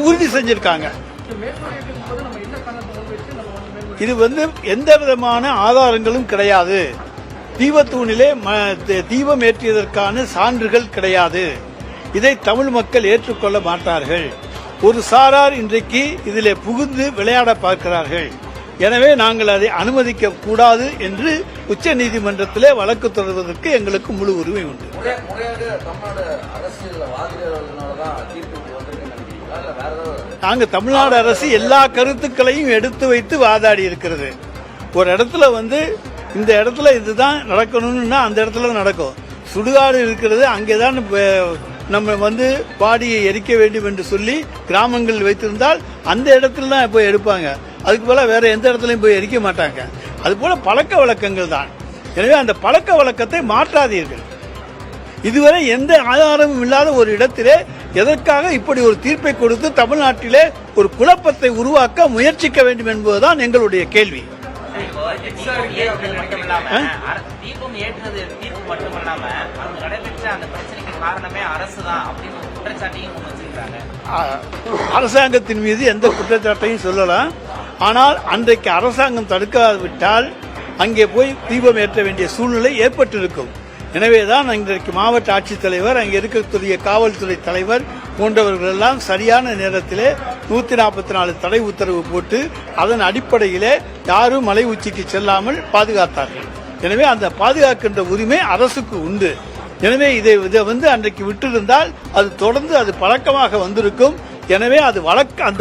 உறுதி செஞ்சிருக்காங்க. இது எந்த விதமான ஆதாரங்களும் கிடையாது. தீபத்தூணிலே தீபம் ஏற்றியதற்கான சான்றுகள் கிடையாது. இதை தமிழ் மக்கள் ஏற்றுக்கொள்ள மாட்டார்கள். ஒரு சாரார் இன்றைக்கு இதிலே புகுந்து விளையாட பார்க்கிறார்கள். எனவே நாங்கள் அதை அனுமதிக்க கூடாது என்று உச்ச நீதிமன்றத்திலே வழக்கு தொடர்வதற்கு எங்களுக்கு முழு உரிமை உண்டு. நாங்கள் தமிழ்நாடு அரசு எல்லா கருத்துக்களையும் எடுத்து வைத்து வாதாடி இருக்கிறது. ஒரு இடத்துல இந்த இடத்துல இதுதான் நடக்கணும்னா அந்த இடத்துல நடக்கும். சுடுகாடு இருக்கிறது, அங்கேதான் நம்ம பாடியை எரிக்க வேண்டும் என்று சொல்லி கிராமங்கள் வைத்திருந்தால் அந்த இடத்துல தான் போய் எடுப்பாங்க. அதுக்கு போல வேற எந்த இடத்துலையும் போய் எரிக்க மாட்டாங்க. அது போல பழக்க வழக்கங்கள் தான். எனவே அந்த பழக்க வழக்கத்தை மாற்றாதீர்கள். இதுவரை எந்த ஆதாரமும் இல்லாத ஒரு இடத்திலே எதற்காக இப்படி ஒரு தீர்ப்பை கொடுத்து தமிழ்நாட்டிலே ஒரு குழப்பத்தை உருவாக்க முயற்சிக்க வேண்டும் என்பதுதான் எங்களுடைய கேள்வி. அரசாங்கத்தின் மீது எந்த குற்றச்சாட்டையும் சொல்லலாம். ஆனால் அன்றைக்கு அரசாங்கம் தடுக்காவிட்டால் அங்கே போய் தீபம் ஏற்ற வேண்டிய சூழ்நிலை ஏற்பட்டிருக்கும். எனவேதான் இன்றைக்கு மாவட்ட ஆட்சித்தலைவர், அங்கே இருக்கக்கூடிய காவல்துறை தலைவர் போன்றவர்கள் எல்லாம் சரியான நேரத்திலே 144 தடை உத்தரவு போட்டு அதன் அடிப்படையிலே யாரும் மலை உச்சிக்கு செல்லாமல் பாதுகாத்தார்கள். எனவே அந்த பாதுகாக்கின்ற உரிமை அரசுக்கு உண்டு. எனவே இதை அன்றைக்கு விட்டிருந்தால் அது தொடர்ந்து அது பழக்கமாக வந்திருக்கும். எனவே அது அந்த